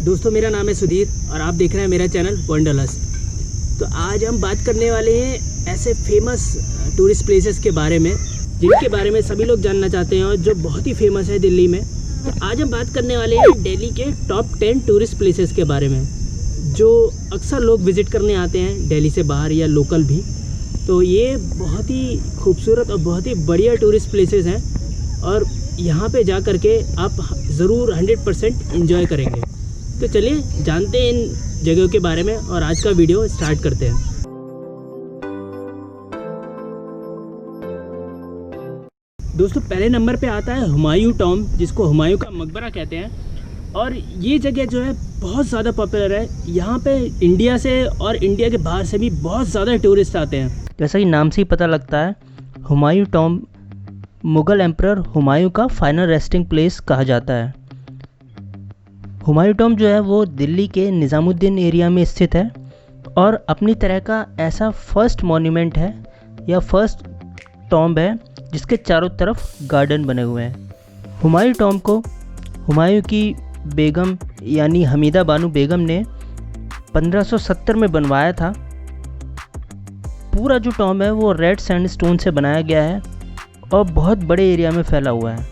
दोस्तों, मेरा नाम है सुधीर और आप देख रहे हैं मेरा चैनल वंडरलस्ट। तो आज हम बात करने वाले हैं ऐसे फेमस टूरिस्ट प्लेसेस के बारे में जिनके बारे में सभी लोग जानना चाहते हैं और जो बहुत ही फेमस है दिल्ली में। तो आज हम बात करने वाले हैं दिल्ली के टॉप 10 टूरिस्ट प्लेसेस के बारे में जो अक्सर लोग विज़िट करने आते हैं, दिल्ली से बाहर या लोकल भी। तो ये बहुत ही खूबसूरत और बहुत ही बढ़िया टूरिस्ट प्लेसेस हैं और यहाँ पे जा कर के आप ज़रूर 100% एंजॉय करेंगे। तो चलिए जानते हैं इन जगहों के बारे में और आज का वीडियो स्टार्ट करते हैं। दोस्तों, पहले नंबर पे आता है हुमायूं टॉम्ब, जिसको हुमायूं का मकबरा कहते हैं। और ये जगह जो है बहुत ज़्यादा पॉपुलर है। यहाँ पे इंडिया से और इंडिया के बाहर से भी बहुत ज़्यादा टूरिस्ट आते हैं। जैसा कि नाम से ही पता लगता है, हुमायूं टॉम्ब मुग़ल एम्परर हुमायूं का फाइनल रेस्टिंग प्लेस कहा जाता है। हुमायूं टॉम्ब जो है वो दिल्ली के निज़ामुद्दीन एरिया में स्थित है और अपनी तरह का ऐसा फर्स्ट मॉन्यूमेंट है या फर्स्ट टॉम्ब है जिसके चारों तरफ गार्डन बने हुए हैं। हुमायूं टॉम्ब को हुमायूं की बेगम यानी हमीदा बानो बेगम ने 1570 में बनवाया था। पूरा जो टॉम्ब है वो रेड सैंडस्टोन से बनाया गया है और बहुत बड़े एरिया में फैला हुआ है।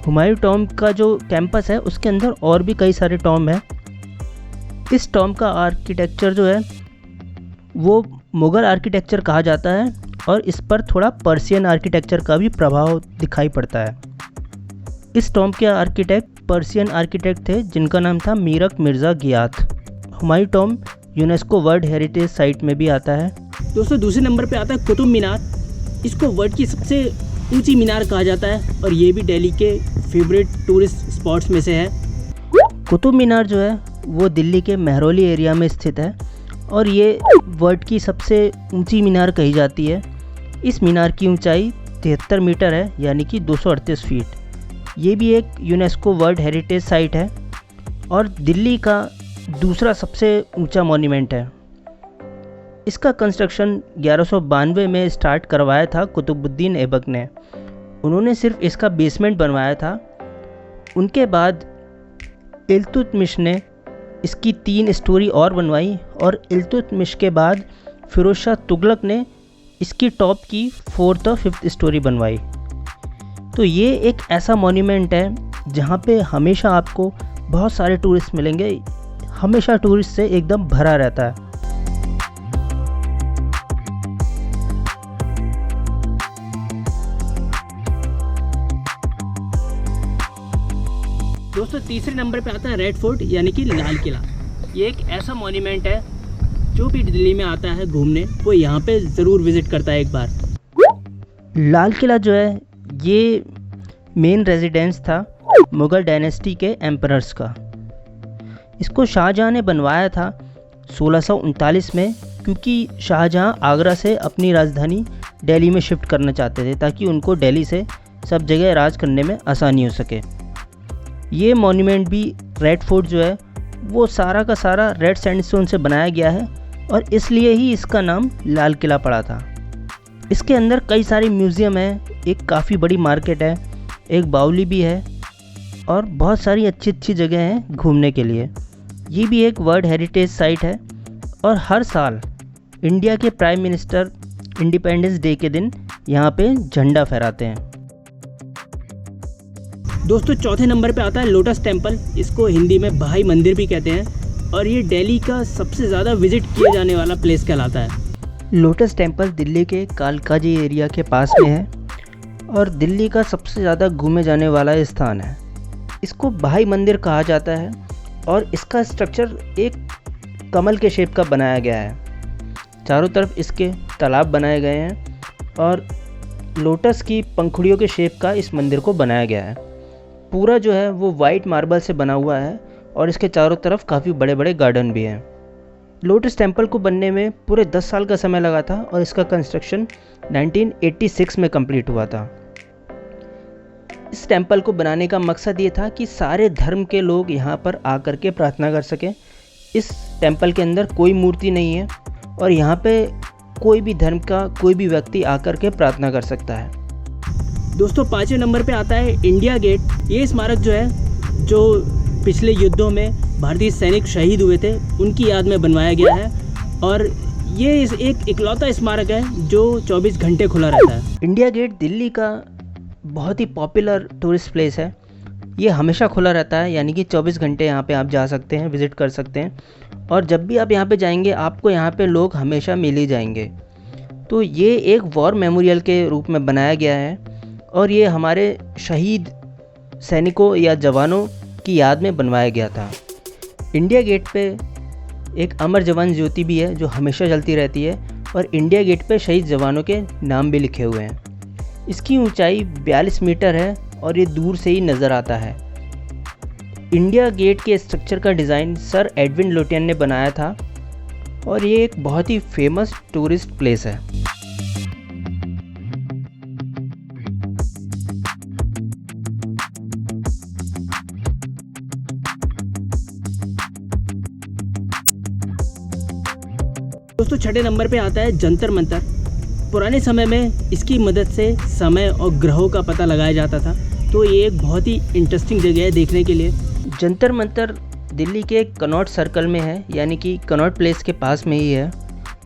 हुमायूं टॉम्ब का जो कैंपस है उसके अंदर और भी कई सारे टॉम्ब हैं। इस टॉम्ब का आर्किटेक्चर जो है वो मुग़ल आर्किटेक्चर कहा जाता है और इस पर थोड़ा पर्शियन आर्किटेक्चर का भी प्रभाव दिखाई पड़ता है। इस टॉम्ब के आर्किटेक्ट पर्शियन आर्किटेक्ट थे जिनका नाम था Mirak Mirza Ghiyath. Humayun tomb UNESCO world heritage site में भी आता है। दोस्तों, दूसरे नंबर पे आता है कुतुब मीनार। इसको वर्ल्ड की सबसे ऊंची मीनार कहा जाता है और ये भी दिल्ली के फेवरेट टूरिस्ट स्पॉट्स में से है। कुतुब मीनार जो है वो दिल्ली के महरौली एरिया में स्थित है और ये वर्ल्ड की सबसे ऊंची मीनार कही जाती है। इस मीनार की ऊंचाई 73 मीटर है यानी कि 238 फीट। ये भी एक यूनेस्को वर्ल्ड हेरिटेज साइट है और दिल्ली का दूसरा सबसे ऊंचा मॉन्यूमेंट है। इसका कंस्ट्रक्शन 1192 में स्टार्ट करवाया था कुतुबुद्दीन ऐबक ने। उन्होंने सिर्फ इसका बेसमेंट बनवाया था। उनके बाद इल्तुतमिश ने इसकी 3 स्टोरी और बनवाई और इल्तुतमिश के बाद फिरोज शाह तुगलक ने इसकी टॉप की 4th और 5th स्टोरी बनवाई। तो ये एक ऐसा मॉन्यूमेंट है जहाँ पे हमेशा आपको बहुत सारे टूरिस्ट मिलेंगे। हमेशा टूरिस्ट से एकदम भरा रहता है। दोस्तों, तीसरे नंबर पे आता है रेड फोर्ट यानी कि लाल किला। ये एक ऐसा मॉन्यूमेंट है जो भी दिल्ली में आता है घूमने वो यहाँ पे ज़रूर विज़िट करता है एक बार। लाल किला जो है ये मेन रेजिडेंस था मुग़ल डायनेस्टी के एम्परर्स का। इसको शाहजहाँ ने बनवाया था 1639 में, क्योंकि शाहजहाँ आगरा से अपनी राजधानी दिल्ली में शिफ्ट करना चाहते थे ताकि उनको दिल्ली से सब जगह राज करने में आसानी हो सके। ये मॉन्यूमेंट भी रेड फोर्ट जो है वो सारा का सारा रेड सैंडस्टोन से बनाया गया है और इसलिए ही इसका नाम लाल किला पड़ा था। इसके अंदर कई सारे म्यूज़ियम हैं, एक काफ़ी बड़ी मार्केट है, एक बावली भी है और बहुत सारी अच्छी अच्छी जगह हैं घूमने के लिए। ये भी एक वर्ल्ड हेरिटेज साइट है और हर साल इंडिया के प्राइम मिनिस्टर इंडिपेंडेंस डे के दिन यहाँ पे झंडा फहराते हैं। दोस्तों, चौथे नंबर पे आता है लोटस टेम्पल। इसको हिंदी में बहाई मंदिर भी कहते हैं और ये दिल्ली का सबसे ज़्यादा विजिट किया जाने वाला प्लेस कहलाता है। लोटस टेम्पल दिल्ली के कालकाजी एरिया के पास में है और दिल्ली का सबसे ज़्यादा घूमे जाने वाला स्थान है। इसको बहाई मंदिर कहा जाता है और इसका स्ट्रक्चर एक कमल के शेप का बनाया गया है। चारों तरफ इसके तालाब बनाए गए हैं और लोटस की पंखुड़ियों के शेप का इस मंदिर को बनाया गया है। पूरा जो है वो वाइट मार्बल से बना हुआ है और इसके चारों तरफ काफ़ी बड़े बड़े गार्डन भी हैं। लोटस टेम्पल को बनने में पूरे 10 साल का समय लगा था और इसका कंस्ट्रक्शन 1986 में कंप्लीट हुआ था। इस टेम्पल को बनाने का मकसद ये था कि सारे धर्म के लोग यहाँ पर आकर के प्रार्थना कर सकें। इस टेम्पल के अंदर कोई मूर्ति नहीं है और यहाँ पे कोई भी धर्म का कोई भी व्यक्ति आकर के प्रार्थना कर सकता है। दोस्तों 5वें नंबर पे आता है इंडिया गेट। ये स्मारक जो है जो पिछले युद्धों में भारतीय सैनिक शहीद हुए थे उनकी याद में बनवाया गया है और ये एक इकलौता स्मारक है जो 24 घंटे खुला रहता है। इंडिया गेट दिल्ली का बहुत ही पॉपुलर टूरिस्ट प्लेस है। ये हमेशा खुला रहता है, यानी कि 24 घंटे यहाँ पे आप जा सकते हैं, विज़िट कर सकते हैं और जब भी आप यहाँ पे जाएंगे आपको यहाँ पे लोग हमेशा मिल ही जाएंगे। तो ये एक वॉर मेमोरियल के रूप में बनाया गया है और ये हमारे शहीद सैनिकों या जवानों की याद में बनवाया गया था। इंडिया गेट पे एक अमर जवान ज्योति भी है जो हमेशा जलती रहती है और इंडिया गेट पे शहीद जवानों के नाम भी लिखे हुए हैं। इसकी ऊंचाई 42 मीटर है और ये दूर से ही नज़र आता है। इंडिया गेट के स्ट्रक्चर का डिज़ाइन सर एडविन लुटियन ने बनाया था और ये एक बहुत ही फेमस टूरिस्ट प्लेस है। दोस्तों छठे नंबर पे आता है जंतर मंतर। पुराने समय में इसकी मदद से समय और ग्रहों का पता लगाया जाता था, तो ये एक बहुत ही इंटरेस्टिंग जगह है देखने के लिए। जंतर मंतर दिल्ली के कनॉट सर्कल में है, यानी कि कनॉट प्लेस के पास में ही है।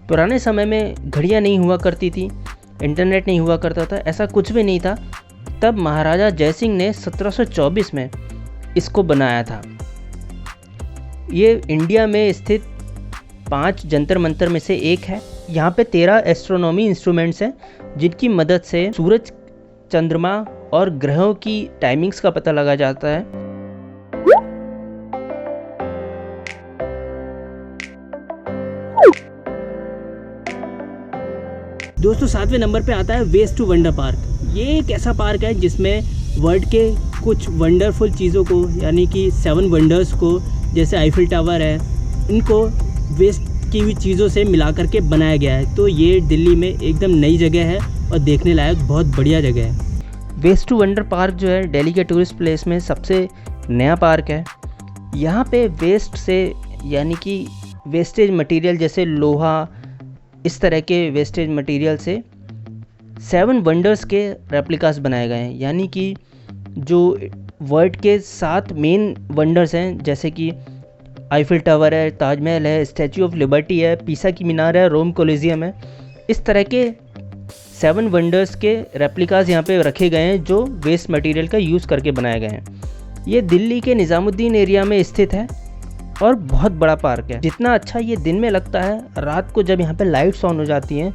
पुराने समय में घड़ियाँ नहीं हुआ करती थी, इंटरनेट नहीं हुआ करता था, ऐसा कुछ भी नहीं था। तब महाराजा जयसिंह ने 1724 में इसको बनाया था। ये इंडिया में स्थित 5 जंतर मंतर में से एक है। यहाँ पे 13 एस्ट्रोनॉमी इंस्ट्रूमेंट्स हैं जिनकी मदद से सूरज, चंद्रमा और ग्रहों की टाइमिंग्स का पता लगा जाता है। दोस्तों 7वें नंबर पे आता है वेस्ट टू वंडर पार्क। ये एक ऐसा पार्क है जिसमें वर्ल्ड के कुछ वंडरफुल चीज़ों को, यानी कि 7 वंडर्स को, जैसे आईफिल टावर है, इनको वेस्ट की हुई चीज़ों से मिला करके बनाया गया है। तो ये दिल्ली में एकदम नई जगह है और देखने लायक बहुत बढ़िया जगह है। वेस्ट टू वंडर पार्क जो है दिल्ली के टूरिस्ट प्लेस में सबसे नया पार्क है। यहाँ पे वेस्ट से, यानी कि वेस्टेज मटेरियल जैसे लोहा, इस तरह के वेस्टेज मटेरियल से 7 वंडर्स के रेप्लिकास बनाए गए हैं। यानी कि जो वर्ल्ड के 7 मेन वंडर्स हैं, जैसे कि आईफिल टावर है, ताजमहल है, स्टैचू ऑफ लिबर्टी है, पीसा की मीनार है, रोम कोलिजियम है, इस तरह के 7 वंडर्स के रेप्लिकास यहाँ पे रखे गए हैं जो वेस्ट मटेरियल का यूज़ करके बनाए गए हैं। ये दिल्ली के निज़ामुद्दीन एरिया में स्थित है और बहुत बड़ा पार्क है। जितना अच्छा ये दिन में लगता है, रात को जब यहाँ पे लाइट्स ऑन हो जाती हैं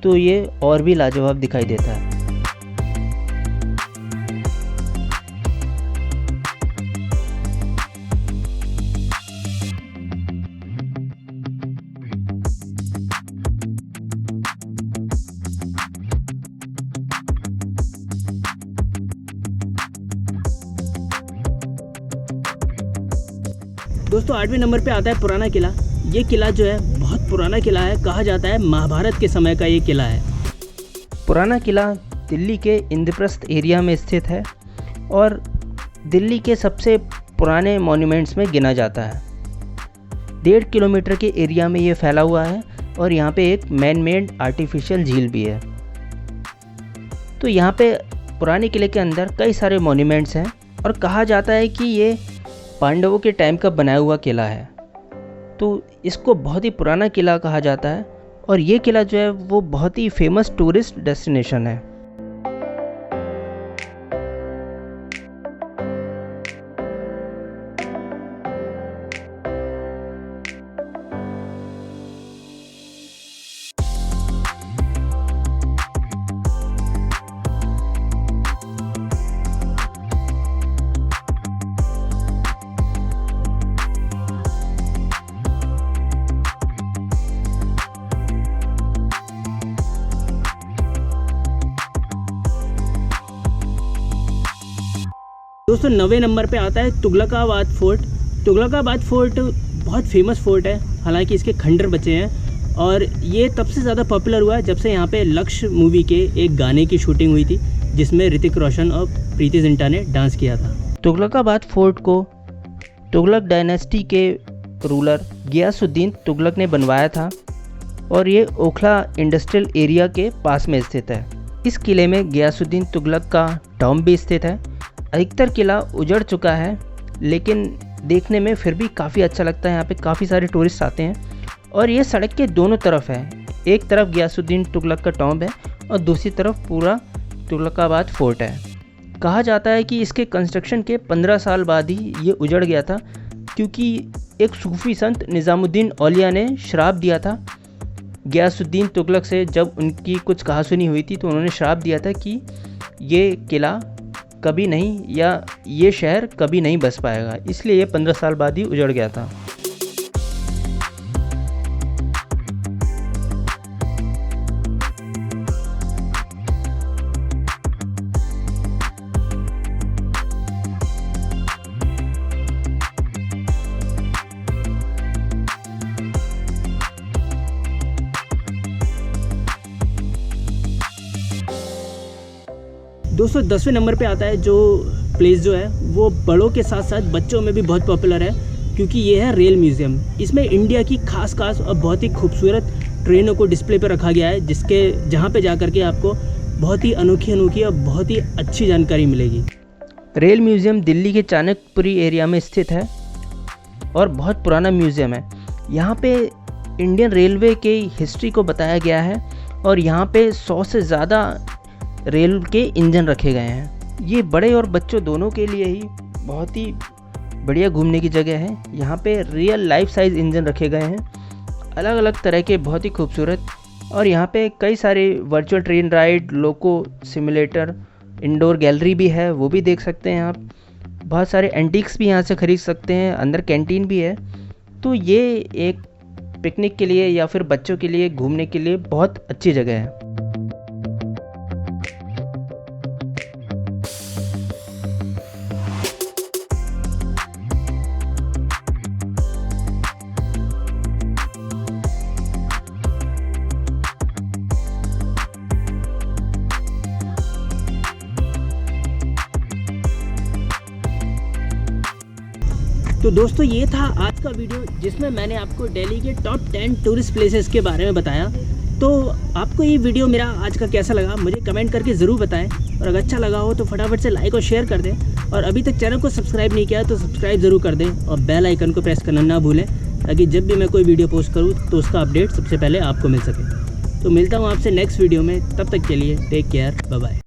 तो ये और भी लाजवाब दिखाई देता है। दोस्तों 8वें नंबर पे आता है पुराना किला। ये किला जो है बहुत पुराना किला है, कहा जाता है महाभारत के समय का ये किला है। पुराना किला दिल्ली के इंद्रप्रस्थ एरिया में स्थित है और दिल्ली के सबसे पुराने मॉन्यूमेंट्स में गिना जाता है। 1.5 किलोमीटर के एरिया में ये फैला हुआ है और यहाँ पे एक मैन मेड आर्टिफिशियल झील भी है। तो यहाँ पे पुराने किले के अंदर कई सारे मॉन्यूमेंट्स हैं और कहा जाता है कि ये पांडवों के टाइम का बनाया हुआ किला है, तो इसको बहुत ही पुराना किला कहा जाता है और ये किला जो है वो बहुत ही फेमस टूरिस्ट डेस्टिनेशन है। दोस्तों 9वें नंबर पे आता है तुगलकाबाद फोर्ट। तुगलकाबाद फोर्ट बहुत फेमस फोर्ट है, हालांकि इसके खंडर बचे हैं और ये तब से ज़्यादा पॉपुलर हुआ है जब से यहाँ पे लक्ष्य मूवी के एक गाने की शूटिंग हुई थी जिसमें ऋतिक रोशन और प्रीति जिंटा ने डांस किया था। तुगलकाबाद फोर्ट को तुगलक डायनेस्टी के रूलर गियासुद्दीन तुगलक ने बनवाया था और ये ओखला इंडस्ट्रियल एरिया के पास में स्थित है। इस किले में गियासुद्दीन तुगलक का टॉम्ब भी स्थित है। अधिकतर किला उजड़ चुका है, लेकिन देखने में फिर भी काफ़ी अच्छा लगता है। यहाँ पे काफ़ी सारे टूरिस्ट आते हैं और ये सड़क के दोनों तरफ है। एक तरफ गियासुद्दीन तुगलक का टॉम्ब है और दूसरी तरफ पूरा तुगलकाबाद फोर्ट है। कहा जाता है कि इसके कंस्ट्रक्शन के 15 साल बाद ही ये उजड़ गया था, क्योंकि एक सूफी संत निज़ामुद्दीन औलिया ने श्राप दिया था गियासुद्दीन तुगलक से। जब उनकी कुछ कहासुनी हुई थी तो उन्होंने श्राप दिया था कि ये किला कभी नहीं या ये शहर कभी नहीं बस पाएगा, इसलिए ये 15 साल बाद ही उजड़ गया था। दोस्तों 10वें नंबर पे आता है जो प्लेस जो है वो बड़ों के साथ साथ बच्चों में भी बहुत पॉपुलर है, क्योंकि ये है रेल म्यूज़ियम। इसमें इंडिया की खास और बहुत ही खूबसूरत ट्रेनों को डिस्प्ले पर रखा गया है, जहाँ पे जा कर के आपको बहुत ही अनोखी और बहुत ही अच्छी जानकारी मिलेगी। रेल म्यूज़ियम दिल्ली के चाणक्यपुरी एरिया में स्थित है और बहुत पुराना म्यूज़ियम है। यहाँ पे इंडियन रेलवे के हिस्ट्री को बताया गया है और यहाँ पे 100 से ज़्यादा रेल के इंजन रखे गए हैं। ये बड़े और बच्चों दोनों के लिए ही बहुत ही बढ़िया घूमने की जगह है। यहाँ पे रियल लाइफ साइज इंजन रखे गए हैं, अलग अलग तरह के, बहुत ही खूबसूरत। और यहाँ पे कई सारे वर्चुअल ट्रेन राइड, लोको सिमुलेटर, इंडोर गैलरी भी है, वो भी देख सकते हैं आप। बहुत सारे एंटीक्स भी यहाँ से ख़रीद सकते हैं, अंदर कैंटीन भी है। तो ये एक पिकनिक के लिए या फिर बच्चों के लिए घूमने के लिए बहुत अच्छी जगह है। तो दोस्तों ये था आज का वीडियो, जिसमें मैंने आपको दिल्ली के टॉप 10 टूरिस्ट प्लेसेस के बारे में बताया। तो आपको ये वीडियो मेरा आज का कैसा लगा मुझे कमेंट करके ज़रूर बताएं, और अगर अच्छा लगा हो तो फटाफट से लाइक और शेयर कर दें, और अभी तक चैनल को सब्सक्राइब नहीं किया तो सब्सक्राइब ज़रूर कर दें और बेल आइकन को प्रेस करना ना भूलें, ताकि जब भी मैं कोई वीडियो पोस्ट करूँ तो उसका अपडेट सबसे पहले आपको मिल सके। तो मिलता हूँ आपसे नेक्स्ट वीडियो में, तब तक के लिए टेक केयर, बाय बाय।